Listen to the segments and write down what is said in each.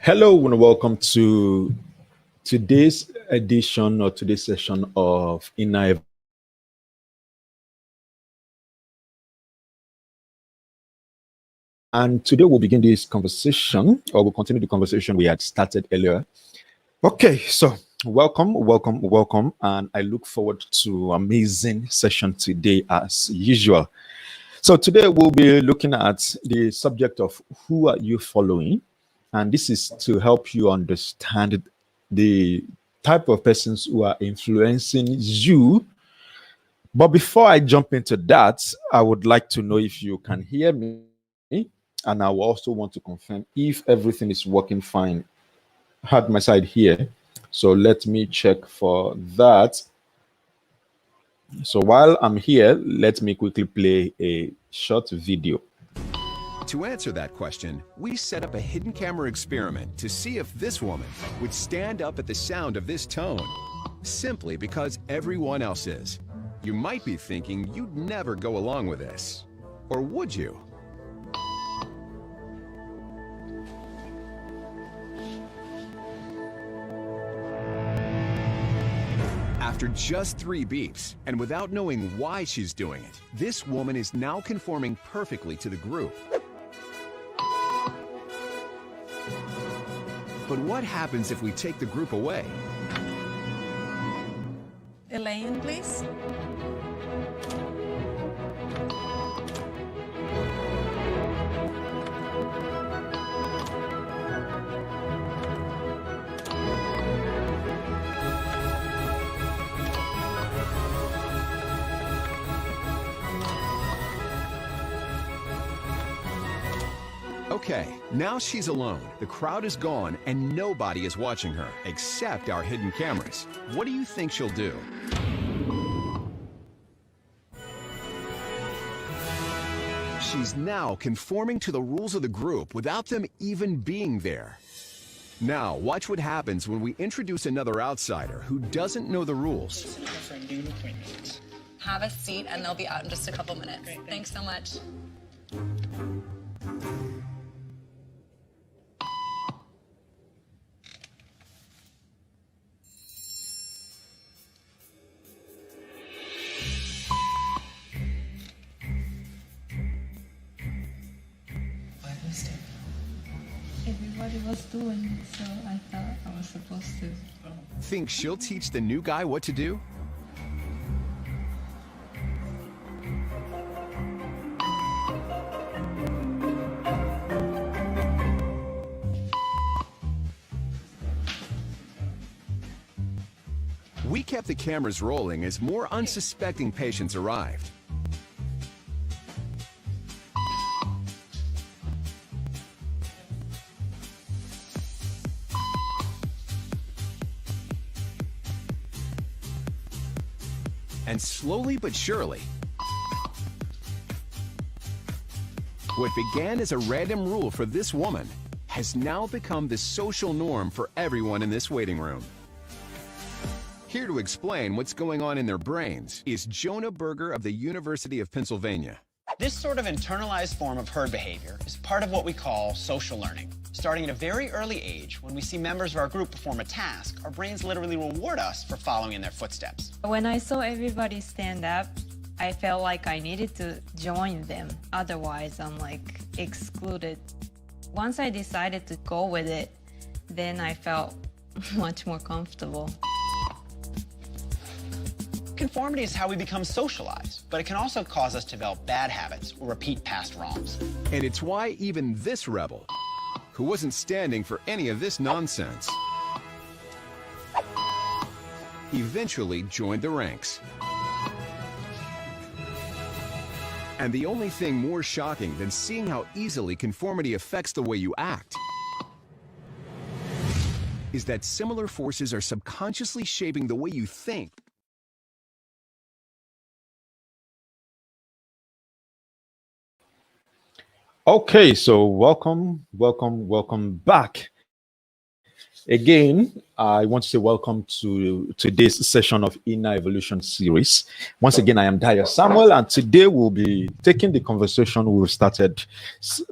Hello and welcome to today's edition or today's session of Inner. And today we'll begin this conversation, or we'll continue the conversation we had started earlier. Okay, so welcome, and I look forward to amazing session today as usual. So today we'll be looking at the subject of who are you following, and this is to help you understand the type of persons who are influencing you. But before I jump into that, I would like to know if you can hear me, and I will also want to confirm if everything is working fine at my side here. So let me check for that. So while I'm here, let me quickly play a short video. To answer that question, we set up a hidden camera experiment to see if this woman would stand up at the sound of this tone, simply because everyone else is. You might be thinking you'd never go along with this. Or would you? After just 3 beeps, and without knowing why she's doing it, this woman is now conforming perfectly to the group. But what happens if we take the group away? Elaine, please. Okay, now she's alone. The crowd is gone and nobody is watching her, except our hidden cameras. What do you think she'll do? She's now conforming to the rules of the group without them even being there. Now, watch what happens when we introduce another outsider who doesn't know the rules. Have a seat and they'll be out in just a couple minutes. Great, thanks so much. Everybody was doing it, so I thought I was supposed to. Think she'll teach the new guy what to do? We kept the cameras rolling as more unsuspecting patients arrived. And slowly but surely, what began as a random rule for this woman has now become the social norm for everyone in this waiting room. Here to explain what's going on in their brains is Jonah Berger of the University of Pennsylvania. This sort of internalized form of herd behavior is part of what we call social learning. Starting at a very early age, when we see members of our group perform a task, our brains literally reward us for following in their footsteps. When I saw everybody stand up, I felt like I needed to join them. Otherwise, I'm like excluded. Once I decided to go with it, then I felt much more comfortable. Conformity is how we become socialized, but it can also cause us to develop bad habits or repeat past wrongs. And it's why even this rebel, who wasn't standing for any of this nonsense, eventually joined the ranks. And the only thing more shocking than seeing how easily conformity affects the way you act is that similar forces are subconsciously shaping the way you think. Okay, so welcome back. Again, I want to say welcome to today's session of Inner Evolution series. Once again, I am Dyer Samuel, and today we'll be taking the conversation we've started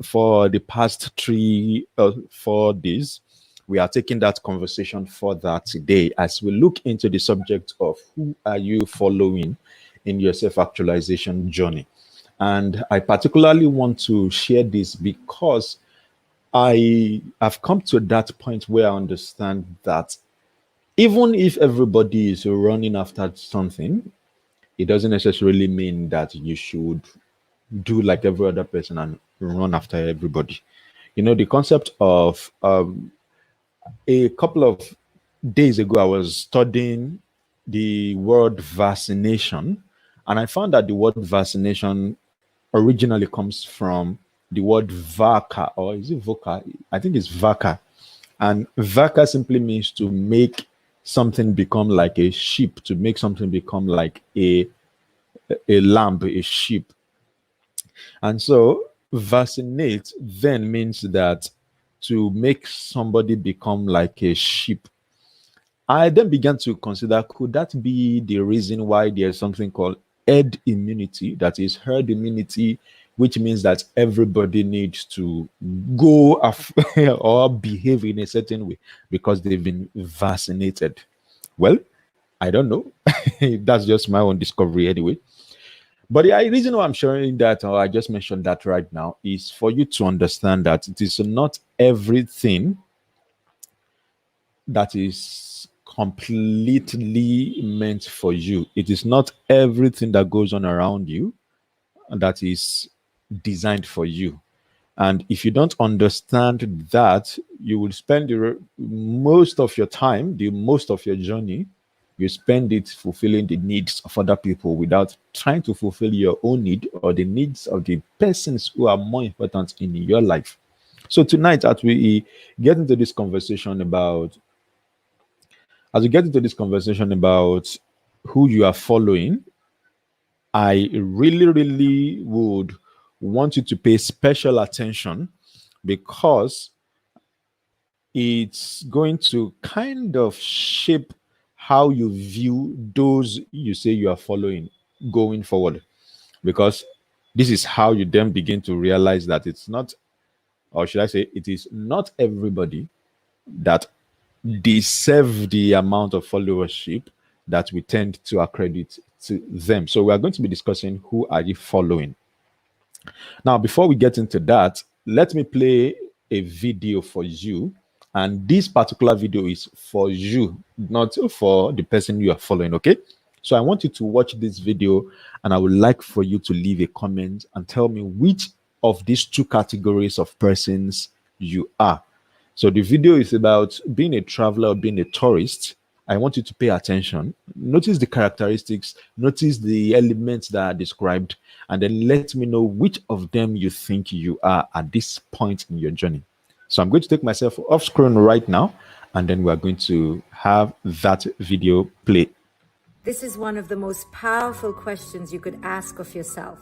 for the past 4 days we are taking that conversation further today as we look into the subject of who are you following in your self-actualization journey. And I particularly want to share this because I have come to that point where I understand that even if everybody is running after something, it doesn't necessarily mean that you should do like every other person and run after everybody. You know, the concept of a couple of days ago, I was studying the word vaccination, and I found that the word vaccination originally comes from the word vaca, or is it voca? I think it's vaca. And vaca simply means to make something become like a sheep, to make something become like a lamb, a sheep. And so vaccinate then means that to make somebody become like a sheep. I then began to consider, could that be the reason why there's something called herd immunity, that is herd immunity, which means that everybody needs to go or behave in a certain way because they've been vaccinated? Well, I don't know. That's just my own discovery anyway. But the reason why I'm sharing that, or I just mentioned that right now, is for you to understand that it is not everything that is completely meant for you. It is not everything that goes on around you that is designed for you. And if you don't understand that, you will spend most of your time, the most of your journey, you spend it fulfilling the needs of other people without trying to fulfill your own need or the needs of the persons who are more important in your life. So tonight, get into this conversation about, as we get into this conversation about who you are following, I really, really would want you to pay special attention because it's going to kind of shape how you view those you say you are following going forward. Because this is how you then begin to realize that it's not, or should I say, it is not everybody that deserve the amount of followership that we tend to accredit to them. So we are going to be discussing who are you following. Now, before we get into that, let me play a video for you. And this particular video is for you, not for the person you are following, okay? So I want you to watch this video and I would like for you to leave a comment and tell me which of these two categories of persons you are. So the video is about being a traveler or being a tourist. I want you to pay attention. Notice the characteristics, notice the elements that are described, and then let me know which of them you think you are at this point in your journey. So I'm going to take myself off screen right now, and then we're going to have that video play. This is one of the most powerful questions you could ask of yourself.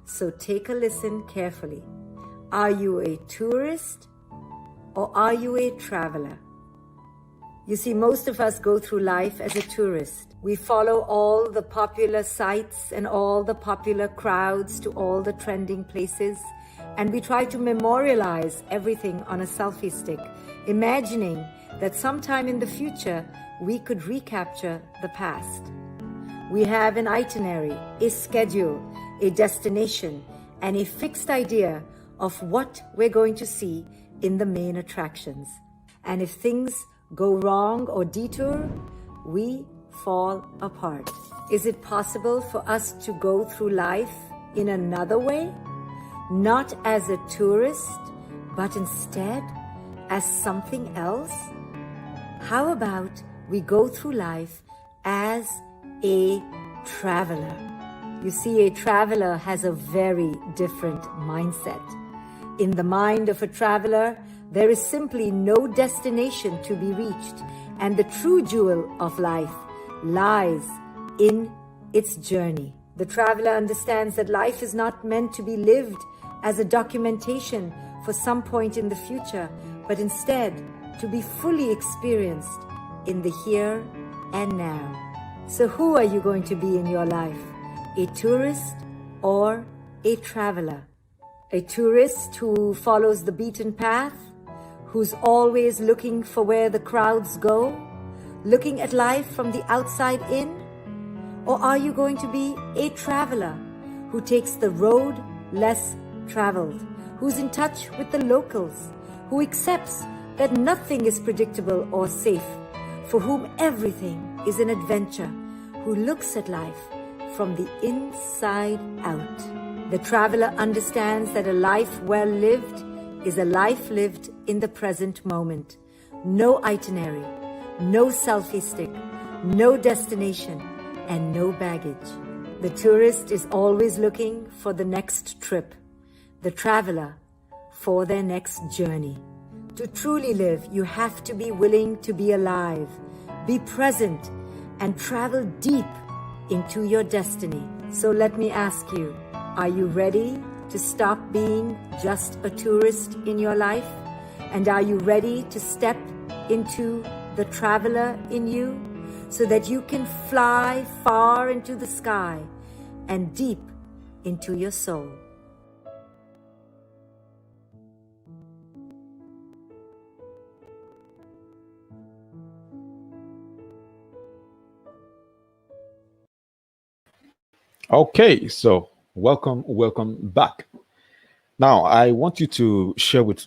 So take a listen carefully. Are you a tourist or are you a traveler? You see, most of us go through life as a tourist. We follow all the popular sites and all the popular crowds to all the trending places, and we try to memorialize everything on a selfie stick, imagining that sometime in the future we could recapture the past. We have an itinerary, a schedule, a destination, and a fixed idea of what we're going to see in the main attractions. And if things go wrong or detour, we fall apart. Is it possible for us to go through life in another way? Not as a tourist, but instead as something else? How about we go through life as a traveler? You see, a traveler has a very different mindset. In the mind of a traveler, there is simply no destination to be reached, and the true jewel of life lies in its journey. The traveler understands that life is not meant to be lived as a documentation for some point in the future, but instead to be fully experienced in the here and now. So who are you going to be in your life? A tourist or a traveler? A tourist who follows the beaten path, who's always looking for where the crowds go, looking at life from the outside in? Or are you going to be a traveler who takes the road less traveled, who's in touch with the locals, who accepts that nothing is predictable or safe, for whom everything is an adventure, who looks at life from the inside out? The traveler understands that a life well lived is a life lived in the present moment. No itinerary, no selfie stick, no destination, and no baggage. The tourist is always looking for the next trip, the traveler for their next journey. To truly live, you have to be willing to be alive, be present, and travel deep into your destiny. So let me ask you, are you ready to stop being just a tourist in your life? And are you ready to step into the traveler in you so that you can fly far into the sky and deep into your soul? Okay, so welcome back. Now, I want you to share with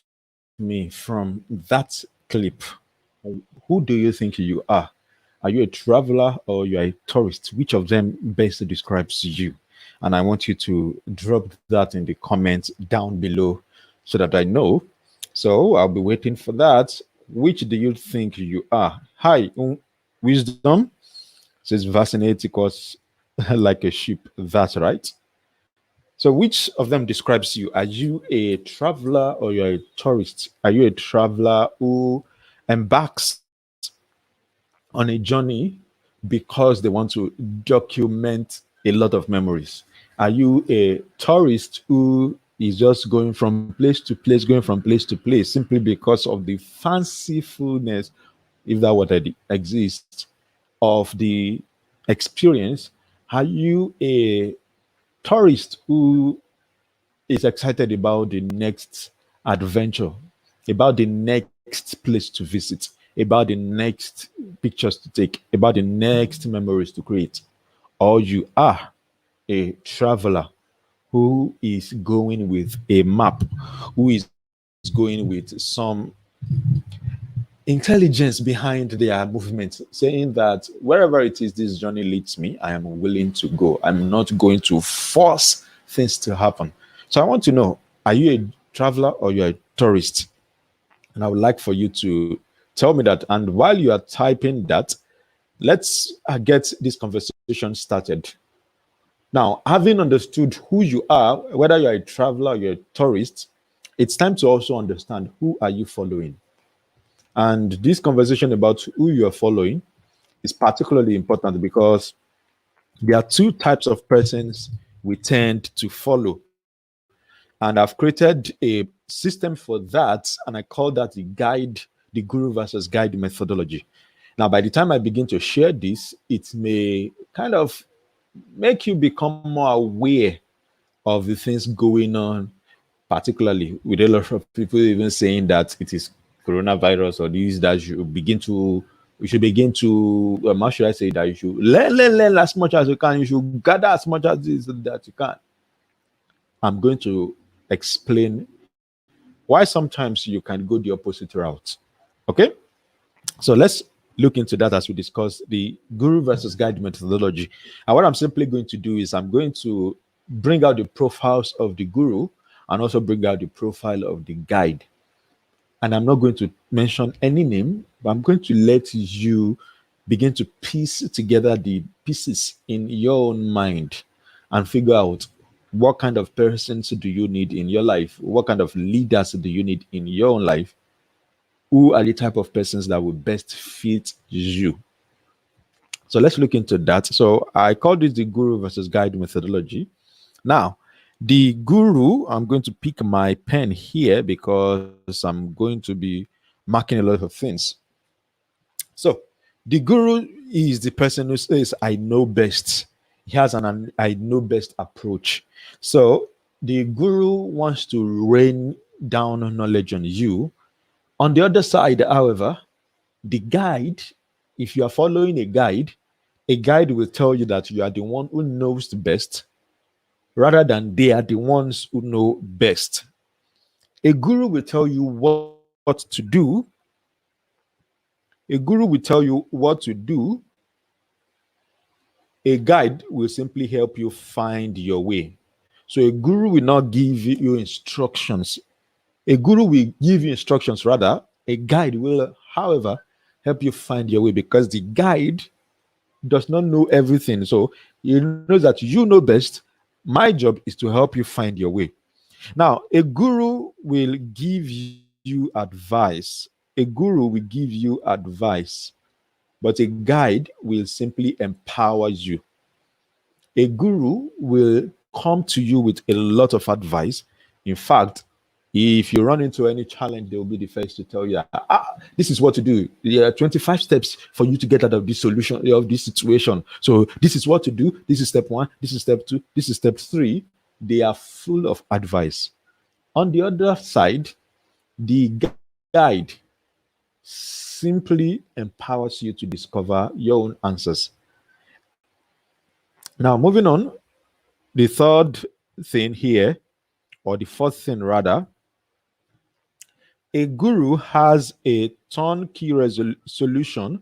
me from that clip. Who do you think you are? Are you a traveler or you are a tourist? Which of them best describes you? And I want you to drop that in the comments down below so that I know. So I'll be waiting for that. Which do you think you are? Hi, wisdom says vaccinate equals like a sheep. That's right. So, which of them describes you? Are you a traveler or you're a tourist? Are you a traveler who embarks on a journey because they want to document a lot of memories? Are you a tourist who is just going from place to place, going from place to place simply because of the fancifulness, if that word exists, of the experience? Are you a tourist who is excited about the next adventure, about the next place to visit, about the next pictures to take, about the next memories to create? Or you are a traveler who is going with a map, who is going with some intelligence behind their movement, saying that wherever it is this journey leads me, I am willing to go. I'm not going to force things to happen. So I want to know, are you a traveler or you're a tourist? And I would like for you to tell me that. And while you are typing that, let's get this conversation started. Now, having understood who you are, whether you're a traveler or you're a tourist, it's time to also understand who are you following. And this conversation about who you are following is particularly important because there are two types of persons we tend to follow. And I've created a system for that, and I call that the guru versus guide methodology. Now, by the time I begin to share this, it may kind of make you become more aware of the things going on, particularly with a lot of people even saying that it is coronavirus or this, that you should begin to how should I say, that you should learn as much as you can, you should gather as much as this that you can. I'm going to explain why sometimes you can go the opposite route. Okay, so let's look into that as we discuss the guru versus guide methodology. And what I'm simply going to do is I'm going to bring out the profiles of the guru and also bring out the profile of the guide. And I'm not going to mention any name, but I'm going to let you begin to piece together the pieces in your own mind and figure out what kind of persons do you need in your life, what kind of leaders do you need in your own life, who are the type of persons that will best fit you. So let's look into that. So I call this the guru versus guide methodology. Now, the guru, I'm going to pick my pen here because I'm going to be marking a lot of things. So the guru is the person who says, I know best. He has an I know best approach. So the guru wants to rain down knowledge on you On the other side, however, the guide, if you are following a guide will tell you that you are the one who knows the best rather than they are the ones who know best. A guru will tell you what to do. A guru will tell you what to do. A guide will simply help you find your way. So a guru will not give you instructions. A guru will give you instructions, rather. A guide will, however, help you find your way because the guide does not know everything. So he knows that you know best. My job is to help you find your way. Now, a guru will give you advice. A guru will give you advice, but a guide will simply empower you. A guru will come to you with a lot of advice. In fact, if you run into any challenge, they will be the first to tell you, this is what to do. There are 25 steps for you to get out of this solution, of this situation. So this is what to do. This is step one. This is step two. This is step three. They are full of advice. On the other side, the guide simply empowers you to discover your own answers. Now, moving on, the third thing here, or the fourth thing rather, a guru has a turnkey solution.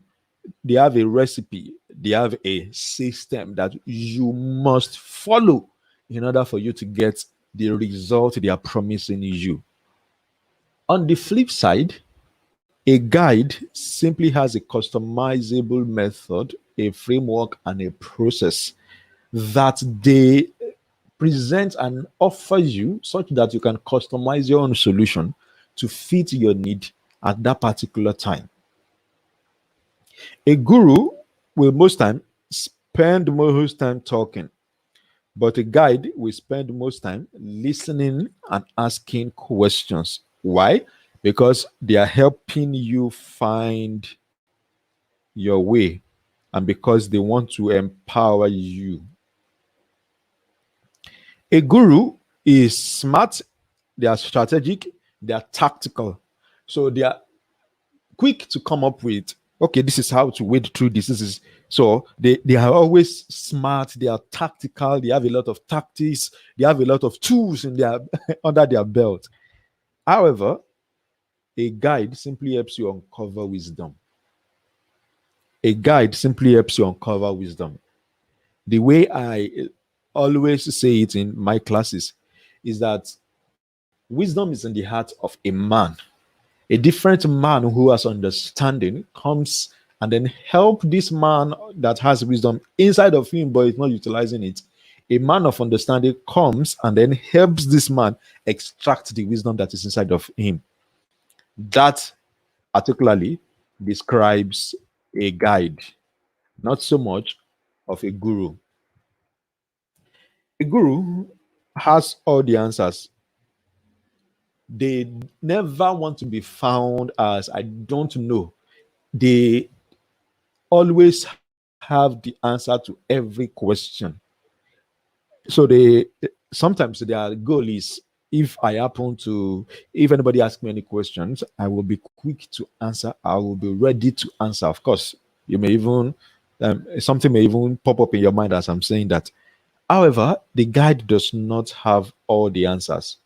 They have a recipe, they have a system that you must follow in order for you to get the result they are promising you. On the flip side, a guide simply has a customizable method, a framework, and a process that they present and offer you such that you can customize your own solution to fit your need at that particular time. A guru will most time spend most time talking, but a guide will spend most time listening and asking questions. Why? Because they are helping you find your way and because they want to empower you. A guru is smart, they are strategic, they are tactical. So they are quick to come up with, okay, this is how to wade through this. This is so they are always smart, they are tactical, they have a lot of tactics, they have a lot of tools in their under their belt. However, a guide simply helps you uncover wisdom. A guide simply helps you uncover wisdom. The way I always say it in my classes is that wisdom is in the heart of a man. A different man who has understanding comes and then help this man that has wisdom inside of him but is not utilizing it. A man of understanding comes and then helps this man extract the wisdom that is inside of him. That particularly describes a guide, not so much of a guru. A guru has all the answers. They never want to be found as I don't know. They always have the answer to every question. So they sometimes their goal is if anybody asks me any questions, I will be quick to answer. I will be ready to answer. Of course, you may even something may even pop up in your mind as I'm saying that. However, the guide does not have all the answers.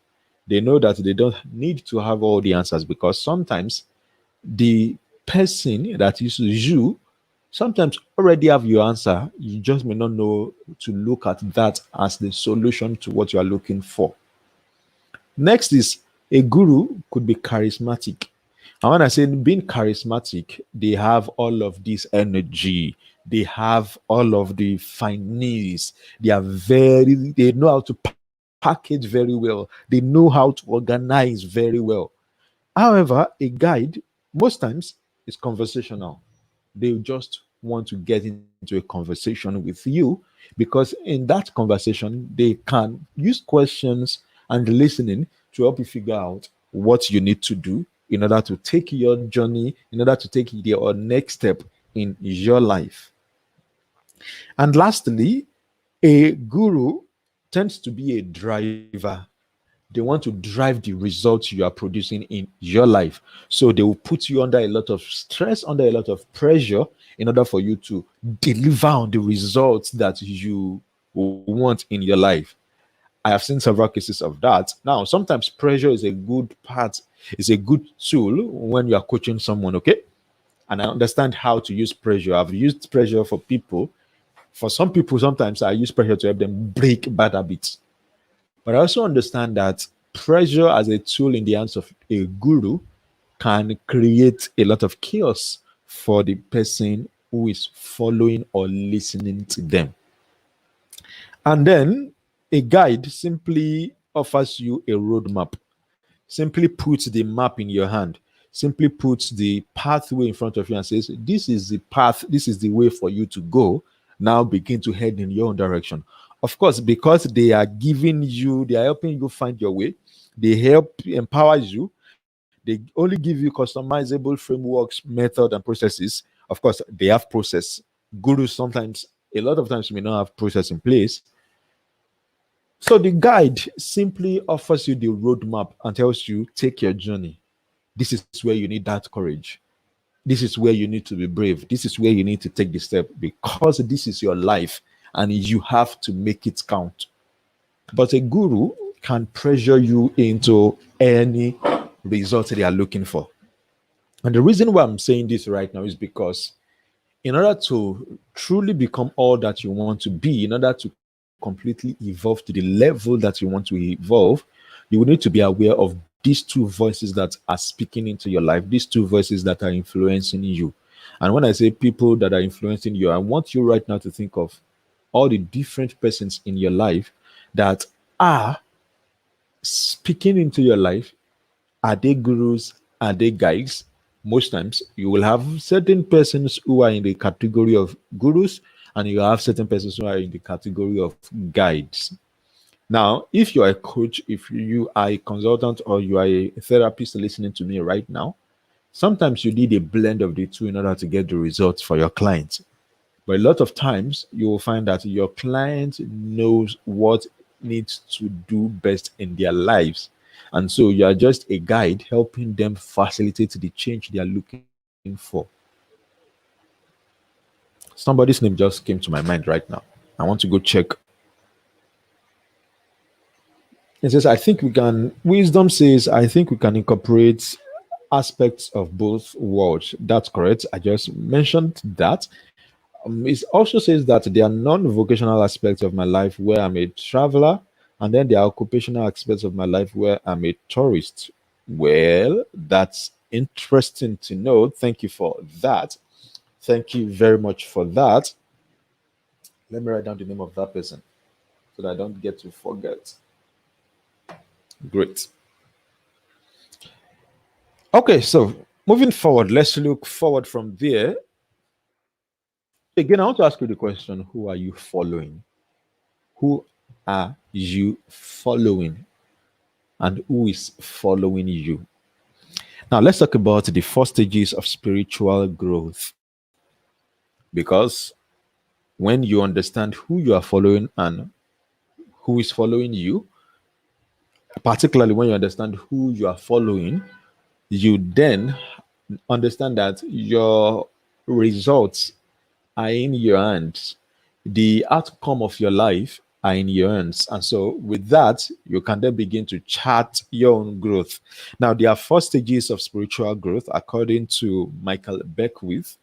They know that they don't need to have all the answers because sometimes the person that uses you sometimes already have your answer. You just may not know to look at that as the solution to what you are looking for. Next is a guru could be charismatic. And when I say being charismatic, they have all of this energy. They have all of the finesse. They know how to package very well. They know how to organize very well. However, a guide most times is conversational. They just want to get into a conversation with you because in that conversation they can use questions and listening to help you figure out what you need to do in order to take your journey, in order to take your next step in your life. And lastly, a guru tends to be a driver. They want to drive the results you are producing in your life. So they will put you under a lot of stress, under a lot of pressure in order for you to deliver on the results that you want in your life. I have seen several cases of that. Now, sometimes pressure is a good part, is a good tool when you are coaching someone, okay? And I understand how to use pressure. I've used pressure for people. For some people, sometimes I use pressure to help them break bad habits. But I also understand that pressure as a tool in the hands of a guru can create a lot of chaos for the person who is following or listening to them. And then a guide simply offers you a roadmap, simply puts the map in your hand, simply puts the pathway in front of you and says, this is the path, this is the way for you to go. Now begin to head in your own direction. Of course, because they are giving you, they are helping you find your way, they help empower you, they only give you customizable frameworks, method, and processes. Of course, they have process. Gurus sometimes, a lot of times, may not have process in place. So the guide simply offers you the roadmap and tells you, take your journey. This is where you need that courage. This is where you need to be brave. This is where you need to take the step because this is your life and you have to make it count. But a guru can pressure you into any result they are looking for. And the reason why I'm saying this right now is because in order to truly become all that you want to be, in order to completely evolve to the level that you want to evolve, you will need to be aware of these two voices that are speaking into your life, these two voices that are influencing you. And when I say people that are influencing you, I want you right now to think of all the different persons in your life that are speaking into your life. Are they gurus? Are they guides? Most times you will have certain persons who are in the category of gurus, and you have certain persons who are in the category of guides. Now, if you are a coach, if you are a consultant, or you are a therapist listening to me right now, sometimes you need a blend of the two in order to get the results for your client. But a lot of times you will find that your client knows what needs to do best in their lives. And so you are just a guide helping them facilitate the change they are looking for. Somebody's name just came to my mind right now. I want to go check. It says, I think we can, wisdom says, I think we can incorporate aspects of both worlds. That's correct. I just mentioned that. It also says that there are non-vocational aspects of my life where I'm a traveler, and then there are occupational aspects of my life where I'm a tourist. Well, that's interesting to know. Thank you for that. Thank you very much for that. Let me write down the name of that person so that I don't get to forget. Great. Okay, so moving forward, let's look forward from there. Again, I want to ask you the question, who are you following? Who are you following? And who is following you? Now, let's talk about the four stages of spiritual growth. Because when you understand who you are following and who is following you, particularly when you understand who you are following, you then understand that your results are in your hands. The outcome of your life are in your hands. And so with that, you can then begin to chart your own growth. Now, there are four stages of spiritual growth according to Michael Beckwith.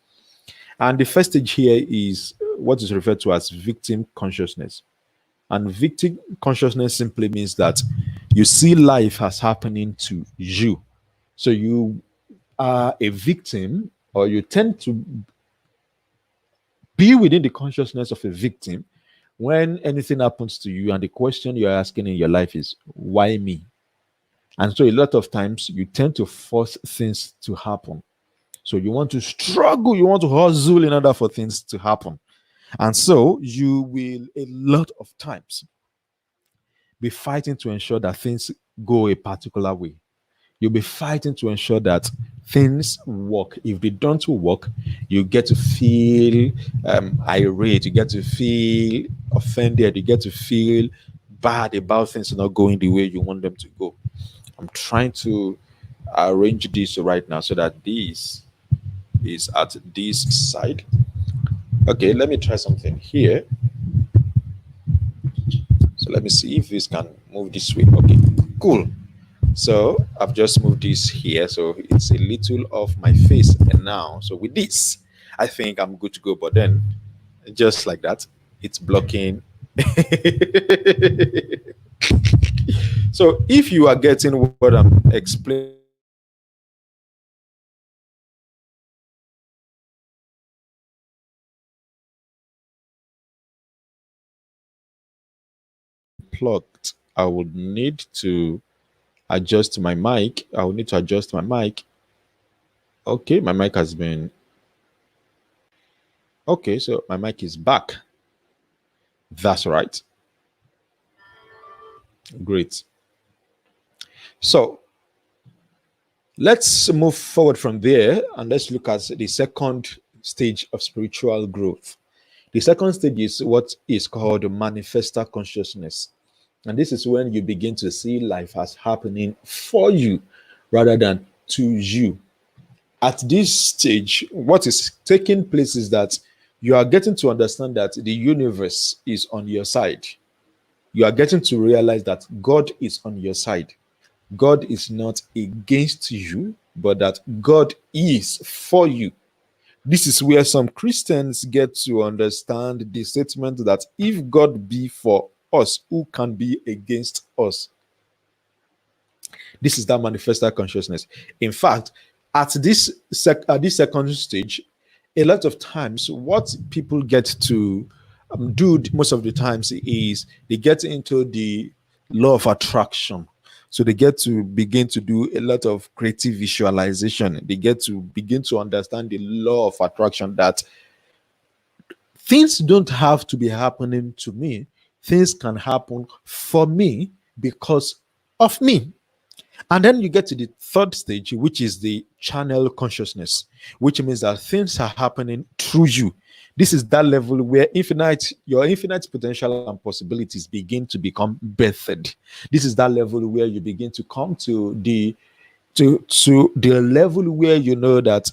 And the first stage here is what is referred to as victim consciousness. And victim consciousness simply means that you see life as happening to you. So you are a victim, or you tend to be within the consciousness of a victim when anything happens to you, and the question you're asking in your life is, why me? And so a lot of times you tend to force things to happen. So you want to struggle, you want to hustle in order for things to happen. And so you will, a lot of times, be fighting to ensure that things go a particular way. You'll be fighting to ensure that things work. If they don't work, you get to feel irate, you get to feel offended, you get to feel bad about things not going the way you want them to go. I'm trying to arrange this right now so that this is at this side. Okay, let me try something here. So let me see if this can move this way. Okay, cool. So I've just moved this here. So it's a little off my face. And now, so with this, I think I'm good to go. But then, just like that, it's blocking. So if you are getting what I'm explaining, plugged, I would need to adjust my mic. I will need to adjust my mic. Okay, my mic has been. Okay, so my mic is back. That's right. Great. So let's move forward from there and let's look at the second stage of spiritual growth. The second stage is what is called manifester consciousness. And this is when you begin to see life as happening for you rather than to you. At this stage, what is taking place is that you are getting to understand that the universe is on your side. You are getting to realize that God is on your side. God is not against you, but that God is for you. This is where some Christians get to understand the statement that if God be for us, who can be against us? This is that manifested consciousness. In fact, at this second stage, a lot of times, what people get to do most of the times is they get into the law of attraction. So they get to begin to do a lot of creative visualization. They get to begin to understand the law of attraction that things don't have to be happening to me. Things can happen for me because of me. And then you get to the third stage, which is the channel consciousness, which means that things are happening through you. This is that level where your infinite potential and possibilities begin to become birthed. This is that level where you begin to come to the level where you know that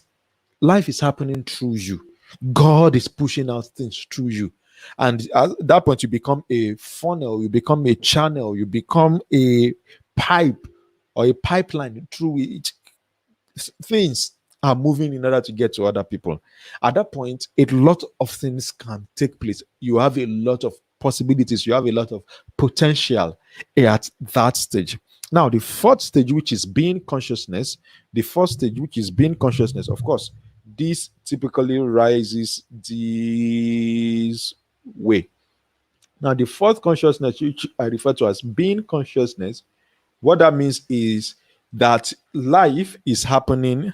life is happening through you. God is pushing out things through you. And at that point, you become a funnel, you become a channel, you become a pipe or a pipeline through which things are moving in order to get to other people. At that point, a lot of things can take place. You have a lot of possibilities, you have a lot of potential at that stage. Now, the fourth stage, which is being consciousness, the first stage, which is being consciousness, of course, this typically rises this way. Now, the fourth consciousness, which I refer to as being consciousness, what that means is that life is happening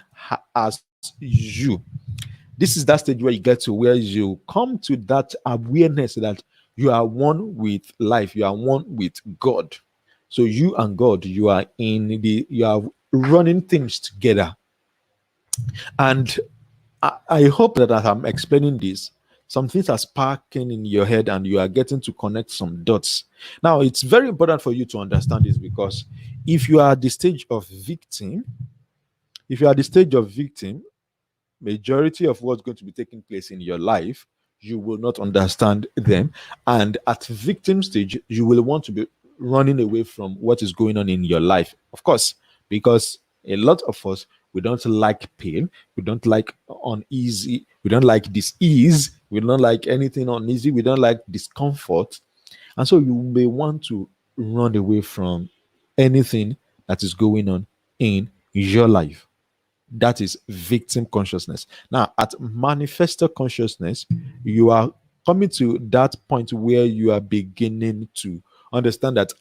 as you. This is that stage where you get to where you come to that awareness that you are one with life, you are one with God. So you and God, you are running things together. And I hope that as I'm explaining this, some things are sparking in your head and you are getting to connect some dots. Now, it's very important for you to understand this because if you are at the stage of victim, majority of what's going to be taking place in your life, you will not understand them. And at victim stage, you will want to be running away from what is going on in your life. Of course, because a lot of us, we don't like pain, we don't like uneasy, we don't like dis-ease, we don't like anything uneasy, we don't like discomfort. And so you may want to run away from anything that is going on in your life. That is victim consciousness. Now, at manifestor consciousness, you are coming to that point where you are beginning to understand that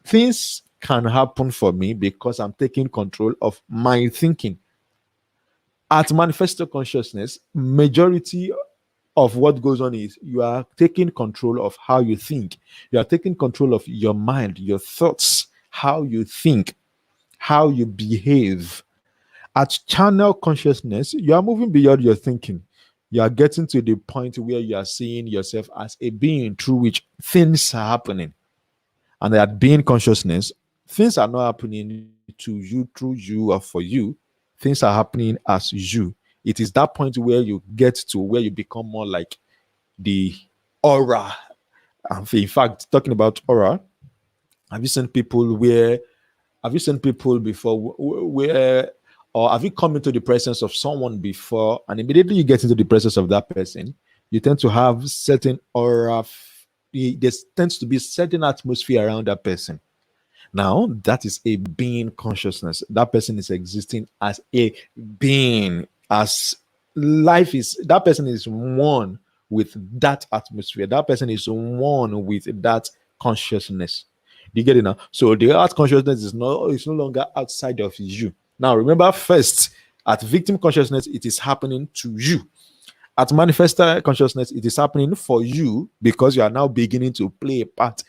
things can happen for me because I'm taking control of my thinking. At manifestor consciousness, majority of what goes on is you are taking control of how you think. You are taking control of your mind, your thoughts, how you think, how you behave. At channel consciousness, you are moving beyond your thinking. You are getting to the point where you are seeing yourself as a being through which things are happening. and that being consciousness, things are not happening to you, through you, or for you. Things are happening as you. It is that point where you get to where you become more like the aura. And in fact, talking about aura, have you seen people where have you seen people before where, or have you come into the presence of someone before, and immediately you get into the presence of that person, you tend to have certain aura, there tends to be certain atmosphere around that person. Now, that is a being consciousness. That person is existing as a being, as life is, that person is one with that atmosphere. That person is one with that consciousness. Do you get it now? So the art consciousness is no longer outside of you. Now, remember, first, at victim consciousness, it is happening to you. At manifester consciousness, it is happening for you because you are now beginning to play a part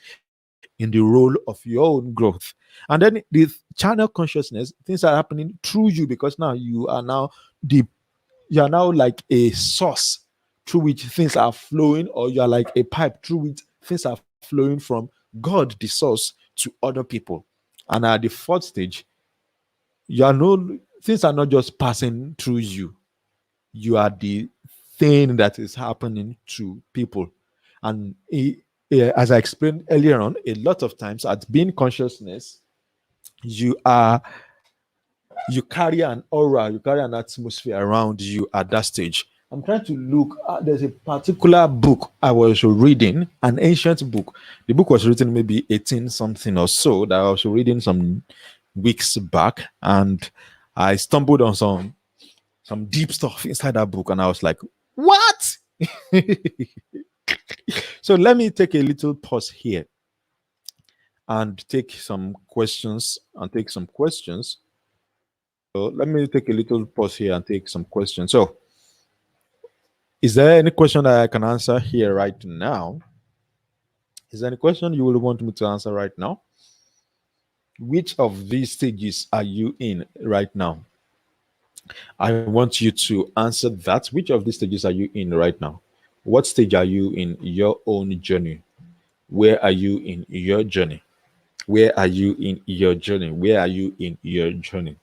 in the role of your own growth. And then the channel consciousness, things are happening through you because now the you are now like a source through which things are flowing, or you are like a pipe through which things are flowing from God, the source, to other people. And at the fourth stage, you are no things are not just passing through you. You are the thing that is happening to people. And as I explained earlier on, a lot of times at being consciousness, you are you carry an aura, you carry an atmosphere around you at that stage. I'm trying to look at, there's a particular book I was reading, an ancient book. The book was written maybe 18 something or so, that I was reading some weeks back, and I stumbled on some deep stuff inside that book, and I was like, what? So let me take a little pause here and take some questions So let me take a little pause here and take some questions. So, is there any question that I can answer here right now? Is there any question you will want me to answer right now? Which of these stages are you in right now? I want you to answer that. Which of these stages are you in right now? What stage are you in your own journey? Where are you in your journey? Where are you in your journey? Where are you in your journey?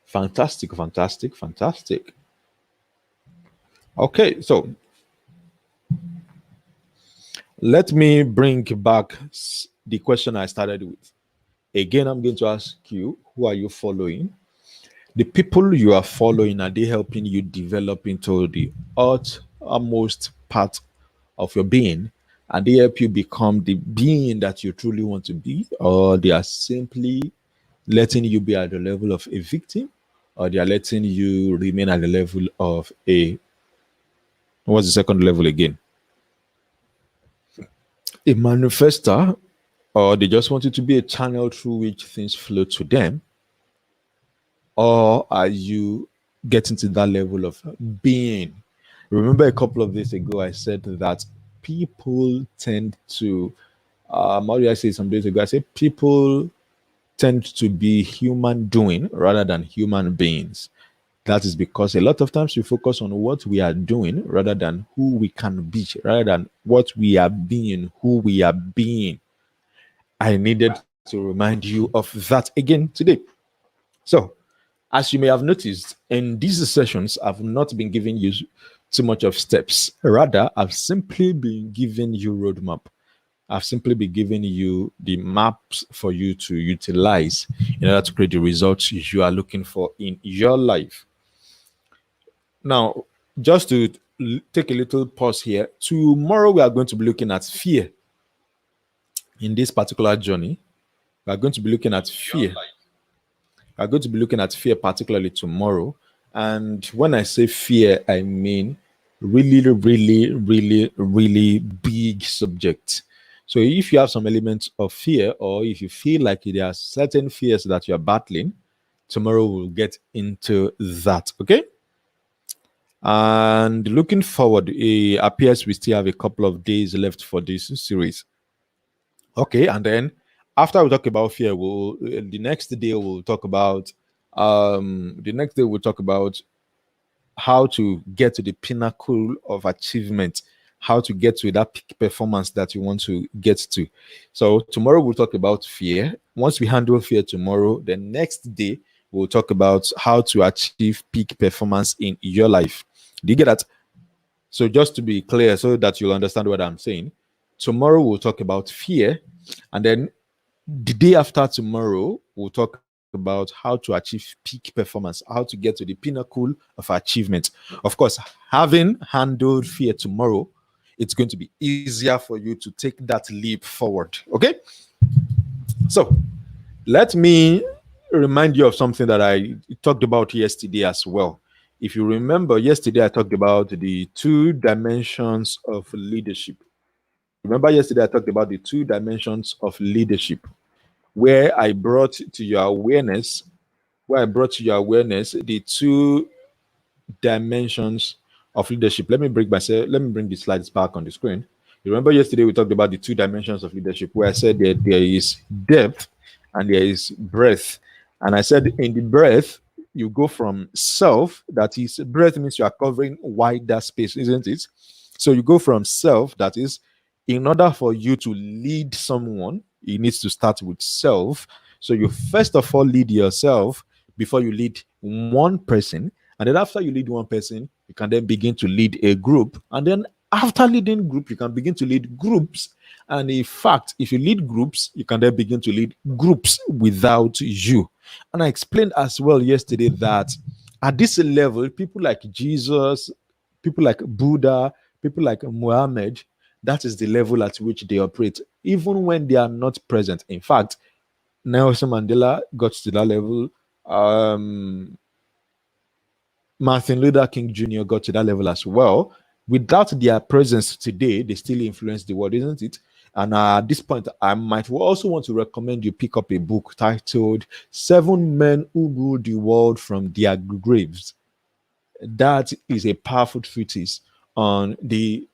Fantastic, fantastic, fantastic. Okay, so let me bring back the question I started with. Again, I'm going to ask you, who are you following? The people you are following, are they helping you develop into the utmost part of your being? And they help you become the being that you truly want to be? Or they are simply letting you be at the level of a victim? Or they are letting you remain at the level of what's the second level again? A manifester? Or they just want you to be a channel through which things flow to them? Or are you getting to that level of being? Remember, a couple of days ago, I said that people tend to, how do I say some days ago? I said people tend to be human doing rather than human beings. That is because a lot of times we focus on what we are doing rather than who we can be, rather than what we are being, who we are being. I needed to remind you of that again today. So, as you may have noticed, in these sessions, I've not been giving you too much of steps. Rather, I've simply been giving you roadmap. I've simply been giving you the maps for you to utilize in order to create the results you are looking for in your life. Now, just to take a little pause here, tomorrow we are going to be looking at fear in this particular journey. We are going to be looking at fear. We are going to be looking at fear, particularly tomorrow. And when I say fear, I mean really, really, really, really big subject. So if you have some elements of fear, or if you feel like there are certain fears that you're battling, tomorrow we'll get into that. Okay. And looking forward, it appears we still have a couple of days left for this series. Okay, and then after we talk about fear, we'll the next day we'll talk about how to get to the pinnacle of achievement. how to get to that peak performance that you want to get to. So tomorrow we'll talk about fear. Once we handle fear tomorrow, the next day we'll talk about how to achieve peak performance in your life. Do you get that? So just to be clear, so that you'll understand what I'm saying, tomorrow we'll talk about fear, and then the day after tomorrow we'll talk about how to achieve peak performance, how to get to the pinnacle of achievement. Of course, having handled fear tomorrow, it's going to be easier for you to take that leap forward. Okay, so let me remind you of something that I talked about yesterday as well. If you remember, yesterday I talked about the two dimensions of leadership. Remember, yesterday I talked about the two dimensions of leadership, where I brought to your awareness, the two dimensions of leadership. Let me bring the slides back on the screen. You remember yesterday we talked about the two dimensions of leadership, where I said that there is depth and there is breadth. And I said in the breadth, you go from self, that is, breadth means you are covering wider space, isn't it? So you go from self, that is, in order for you to lead someone, you need to start with self. So you first of all lead yourself before you lead one person. And then after you lead one person, you can then begin to lead a group. And then after leading group, you can begin to lead groups. And in fact, if you lead groups, you can then begin to lead groups without you. And I explained as well yesterday that at this level, people like Jesus, people like Buddha, people like Muhammad, that is the level at which they operate, even when they are not present. In fact, Nelson Mandela got to that level. Martin Luther King Jr. got to that level as well. Without their presence today, they still influence the world, isn't it? And at this point, I might also want to recommend you pick up a book titled Seven Men Who Ruled the World from Their Graves. That is a powerful treatise on the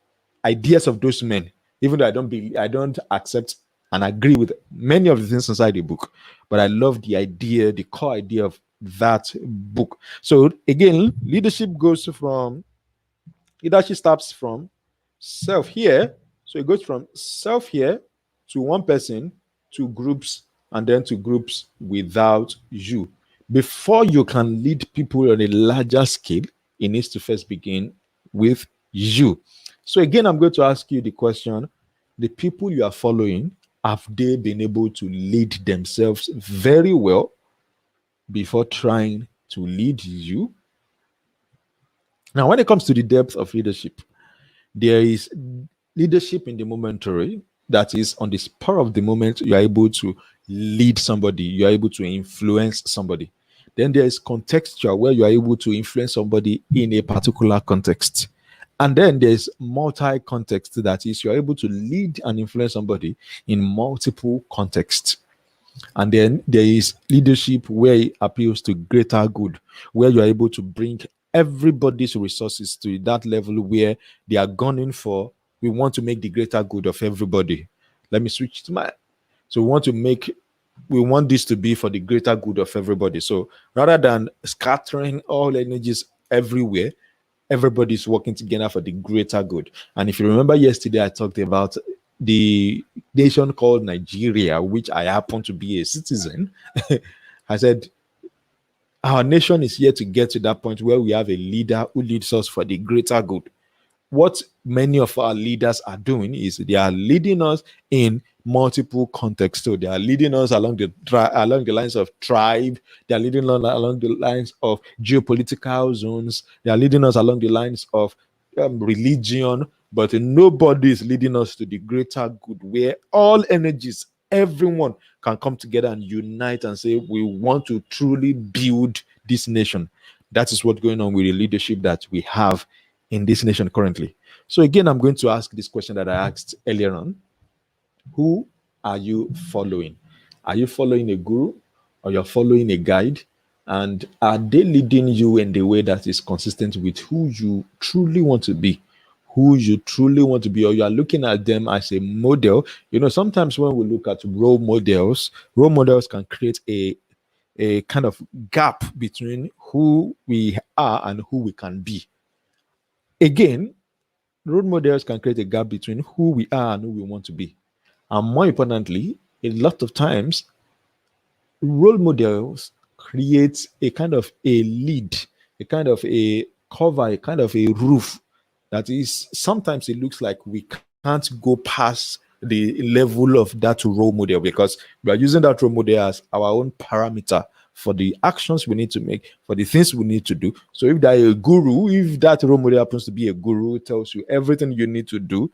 ideas of those men. Even though I don't accept and agree with many of the things inside the book, but I love the idea, the core idea of that book. So again, leadership starts from self here. So it goes from self here to one person, to groups, and then to groups without you. Before you can lead people on a larger scale, it needs to first begin with you. So again, I'm going to ask you the question: the people you are following, have they been able to lead themselves very well before trying to lead you? Now, when it comes to the depth of leadership, there is leadership in the momentary, that is, on the spur of the moment, you are able to lead somebody, you are able to influence somebody. Then there is contextual, where you are able to influence somebody in a particular context. And then there's multi-context, that is, you're able to lead and influence somebody in multiple contexts. And then there is leadership where it appeals to greater good, where you're able to bring everybody's resources to that level where they are gunning for, we want to make the greater good of everybody. Let me switch to my. So we want this to be for the greater good of everybody. So rather than scattering all energies everywhere, everybody's working together for the greater good. And if you remember yesterday, I talked about the nation called Nigeria, which I happen to be a citizen. I said, our nation is here to get to that point where we have a leader who leads us for the greater good. What many of our leaders are doing is they are leading us in multiple contexts. So they are leading us along the lines of tribe. They are leading us along the lines of geopolitical zones. They are leading us along the lines of religion. But nobody is leading us to the greater good, where all energies, everyone can come together and unite and say, we want to truly build this nation. That is what's going on with the leadership that we have in this nation currently. So again, I'm going to ask this question that I asked earlier on. Who are you following? Are you following a guru, or you're following a guide? And are they leading you in the way that is consistent with who you truly want to be? Who you truly want to be, or you are looking at them as a model? Sometimes when we look at role models can create a kind of gap between who we are and who we can be. Again, role models can create a gap between who we are and who we want to be. And more importantly, a lot of times, role models create a kind of a lead, a kind of a cover, a kind of a roof that is sometimes it looks like we can't go past the level of that role model because we are using that role model as our own parameter for the actions we need to make, for the things we need to do. So if there is a guru, if that role model happens to be a guru, it tells you everything you need to do,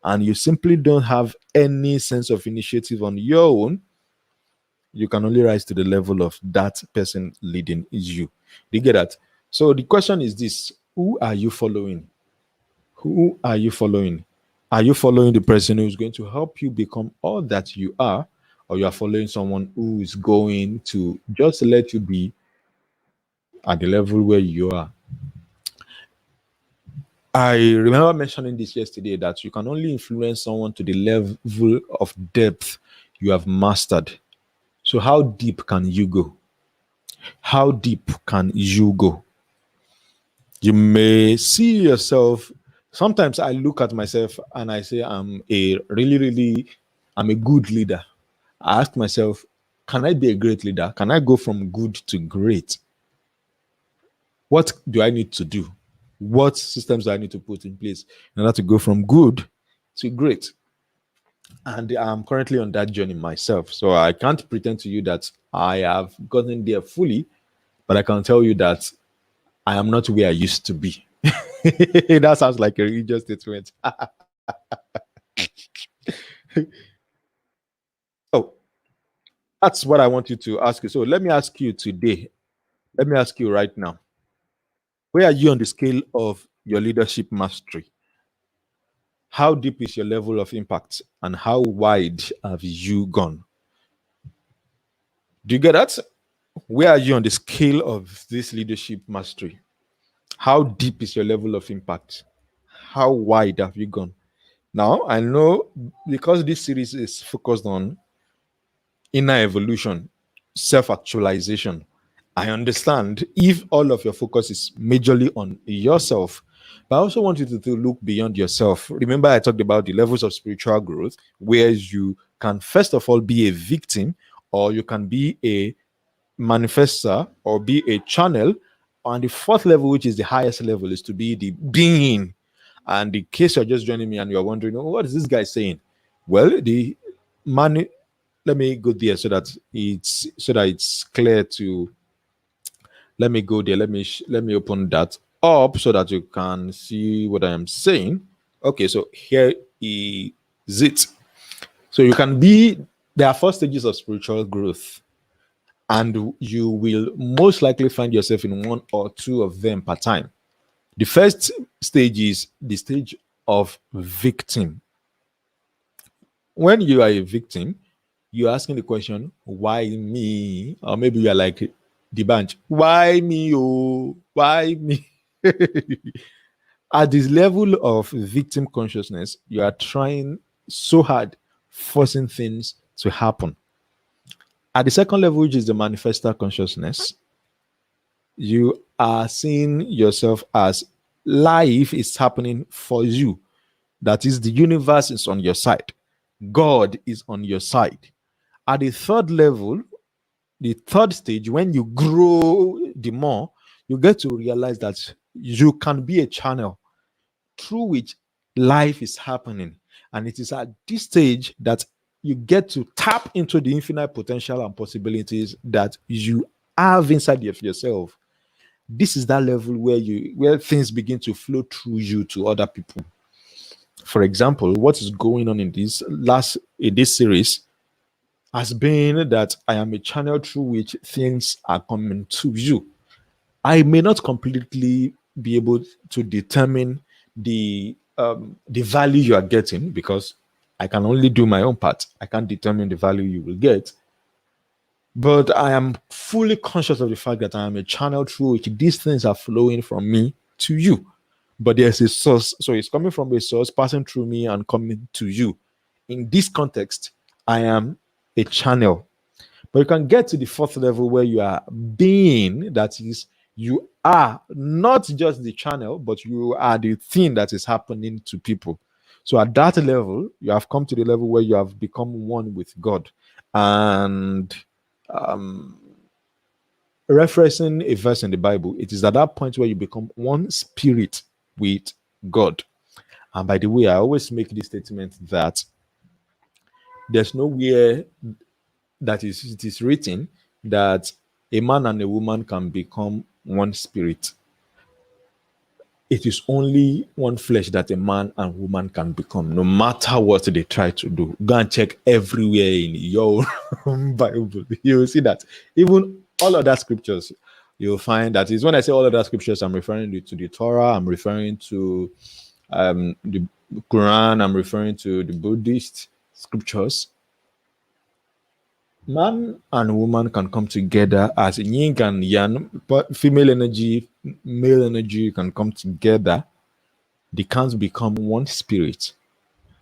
and you simply don't have any sense of initiative on your own, you can only rise to the level of that person leading you. Do you get that? So the question is this: who are you following? Who are you following? Are you following the person who's going to help you become all that you are, or you are following someone who is going to just let you be at the level where you are? I remember mentioning this yesterday that you can only influence someone to the level of depth you have mastered. So, how deep can you go? How deep can you go? You may see yourself. Sometimes I look at myself and I say, I'm a good leader. I ask myself, can I be a great leader? Can I go from good to great? What do I need to do? What systems do I need to put in place in order to go from good to great? And I'm currently on that journey myself. So I can't pretend to you that I have gotten there fully, but I can tell you that I am not where I used to be. That sounds like a religious statement. Oh, that's what I want you to ask you. So let me ask you today. Let me ask you right now. Where are you on the scale of your leadership mastery? How deep is your level of impact? And how wide have you gone? Do you get that? Where are you on the scale of this leadership mastery? How deep is your level of impact? How wide have you gone? Now, I know because this series is focused on inner evolution, self actualization, I understand if all of your focus is majorly on yourself, but I also want you to look beyond yourself. Remember, I talked about the levels of spiritual growth where you can, first of all, be a victim, or you can be a manifester or be a channel. On the fourth level, which is the highest level, is to be the being. And in case you're just joining me and you're wondering, oh, what is this guy saying? Well, the man, let me go there so that it's clear to. Let me go there. Let me open that up so that you can see what I am saying. Okay, so here is it. So you can be. There are four stages of spiritual growth, and you will most likely find yourself in one or two of them per time. The first stage is the stage of victim. When you are a victim, you're asking the question, why me? Or maybe you're like the bunch, why me? Oh, why me? At this level of victim consciousness, you are trying so hard, forcing things to happen. At the second level, which is the manifester consciousness, you are seeing yourself as life is happening for you. That is, the universe is on your side, God is on your side. At the third level, the third stage, when you grow the more, you get to realize that you can be a channel through which life is happening. And it is at this stage that you get to tap into the infinite potential and possibilities that you have inside of yourself. This is that level where things begin to flow through you to other people. For example, what is going on in this series has been that I am a channel through which things are coming to you. I may not completely be able to determine the value you are getting because I can only do my own part. I can't determine the value you will get. But I am fully conscious of the fact that I am a channel through which these things are flowing from me to you. But there's a source. So it's coming from a source, passing through me and coming to you. In this context, I am a channel. But you can get to the fourth level where you are being, that is, You are not just the channel, but you are the thing that is happening to people. So at that level, you have come to the level where you have become one with God. And referencing a verse in the Bible, it is at that point where you become one spirit with God. And by the way, I always make this statement that there's nowhere that it is written that a man and a woman can become one spirit. It is only one flesh that a man and woman can become, no matter what they try to do. Go and check everywhere in your own Bible. You will see that even all other scriptures, you'll find that is when I say all other scriptures, I'm referring to the Torah, I'm referring to the Quran, I'm referring to the Buddhist scriptures. Man and woman can come together as yin and yang, but female energy, male energy can come together. They can't become one spirit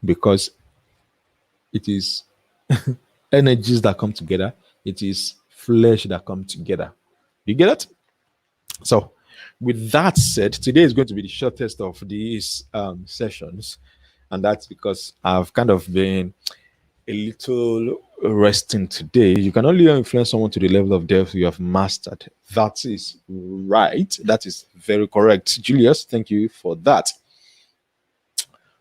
because it is energies that come together, it is flesh that come together. You get it? So, with that said, today is going to be the shortest of these sessions, and that's because I've kind of been a little resting today. You can only influence someone to the level of depth you have mastered. That is right. That is very correct. Julius, thank you for that.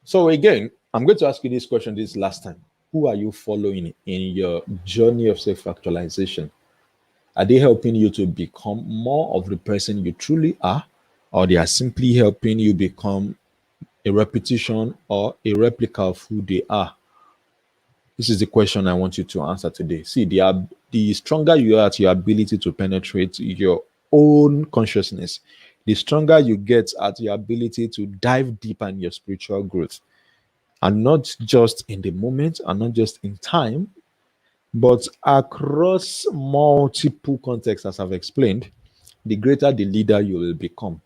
So again, I'm going to ask you this question this last time. Who are you following in your journey of self-actualization? Are they helping you to become more of the person you truly are, or they are simply helping you become a repetition or a replica of who they are? This is the question I want you to answer today. See, the stronger you are at your ability to penetrate your own consciousness, the stronger you get at your ability to dive deeper in your spiritual growth. And not just in the moment and not just in time, but across multiple contexts, as I've explained, the greater the leader you will become.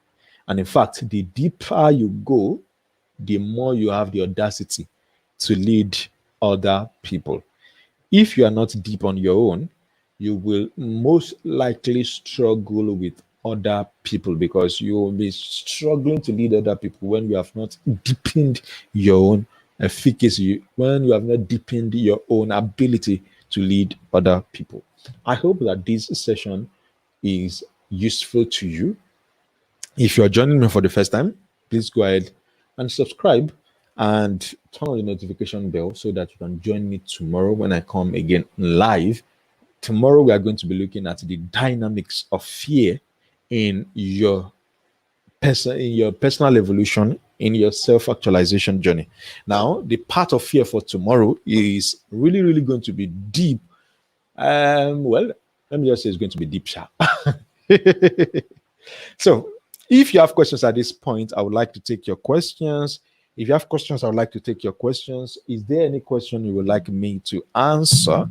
And in fact, the deeper you go, the more you have the audacity to lead other people. If you are not deep on your own, you will most likely struggle with other people because you will be struggling to lead other people when you have not deepened your own efficacy, when you have not deepened your own ability to lead other people. I hope that this session is useful to you. If you are joining me for the first time, please go ahead and subscribe and turn on the notification bell so that you can join me tomorrow when I come again live. Tomorrow, we are going to be looking at the dynamics of fear in your personal evolution, in your self-actualization journey. Now, the part of fear for tomorrow is really, really going to be deep. Well, let me just say it's going to be deep sharp. So, if you have questions at this point, I would like to take your questions. If you have questions, I would like to take your questions. Is there any question you would like me to answer?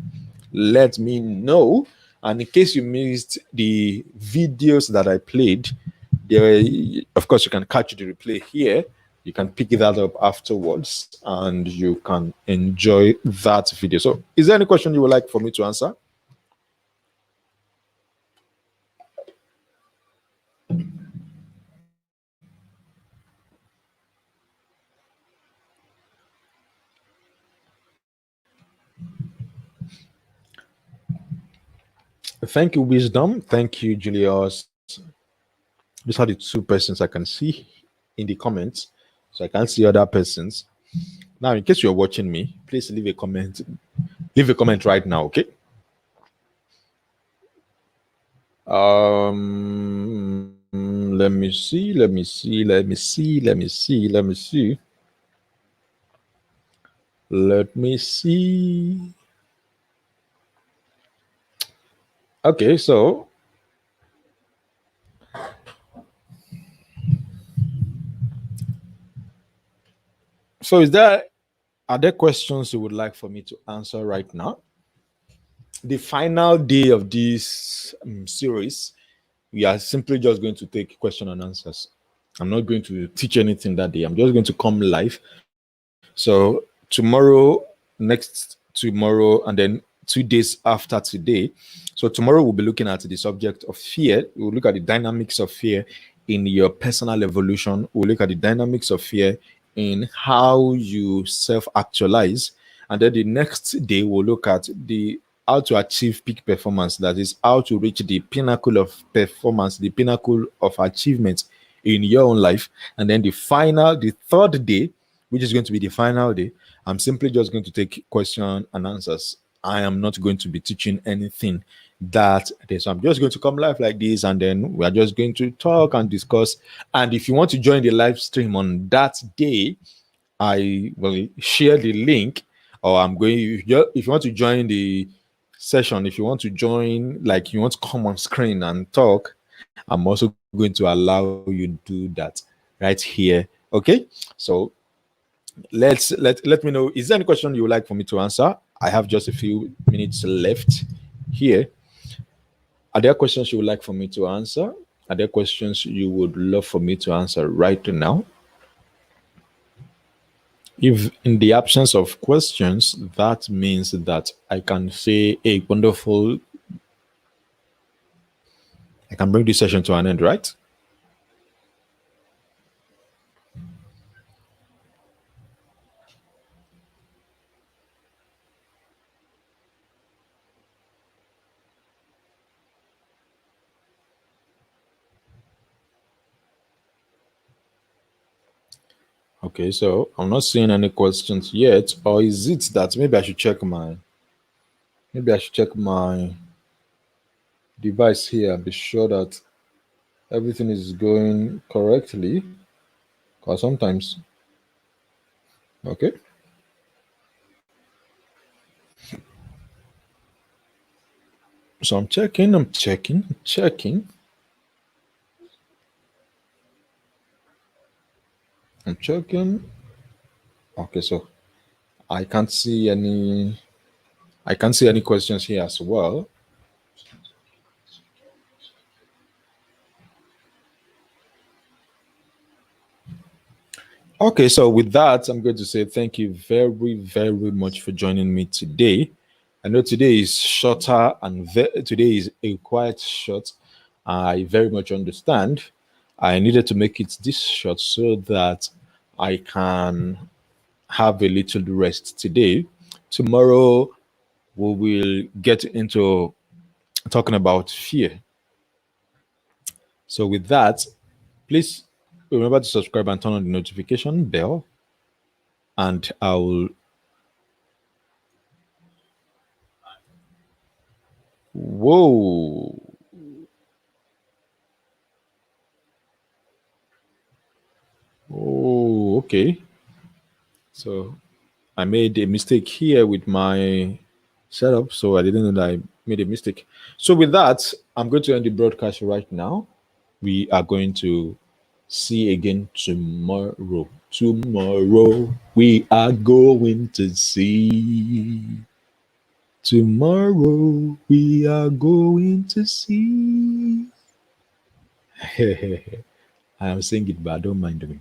Let me know. And in case you missed the videos that I played, there, of course, you can catch the replay here. You can pick that up afterwards and you can enjoy that video. So, is there any question you would like for me to answer? Thank you, Wisdom. Thank you, Julius. These are the two persons I can see in the comments. So I can't see other persons. Now, in case you're watching me, please leave a comment. Leave a comment right now, okay? Let me see. Okay, so are there questions you would like for me to answer right now? The final day of this series, we are simply just going to take question and answers. I'm not going to teach anything that day. I'm just going to come live. So tomorrow, next tomorrow, and then 2 days after today. So tomorrow we'll be looking at the subject of fear. We'll look at the dynamics of fear in your personal evolution. We'll look at the dynamics of fear in how you self-actualize. And then the next day we'll look at the how to achieve peak performance. That is how to reach the pinnacle of performance, the pinnacle of achievement in your own life. And then the third day, which is going to be the final day, I'm simply just going to take question and answers. I am not going to be teaching anything that day. So I'm just going to come live like this, and then we are just going to talk and discuss. And if you want to join the live stream on that day, I will share the link, or I'm going. If you want to join the session, if you want to join, like you want to come on screen and talk, I'm also going to allow you to do that right here. Okay, so let me know. Is there any question you would like for me to answer? I have just a few minutes left here. Are there questions you would like for me to answer? Are there questions you would love for me to answer right now? If in the absence of questions, that means that I can say a wonderful, I can bring this session to an end, right? Okay, so I'm not seeing any questions yet. Or is it that maybe I should check my device here and be sure that everything is going correctly? Because sometimes, okay. So I'm checking. Okay, so I can't see any questions here as well. Okay, so with that, I'm going to say thank you very, very much for joining me today. I know today is shorter and today is a quite short. I very much understand. I needed to make it this short so that I can have a little rest today. Tomorrow, we will get into talking about fear. So, with that, please remember to subscribe and turn on the notification bell. And I will. Whoa. Oh, okay. So I made a mistake here with my setup, so I didn't know that I made a mistake. So with that, I'm going to end the broadcast right now. We are going to see again tomorrow. Tomorrow we are going to see. Tomorrow we are going to see. I am saying it, but I don't mind doing.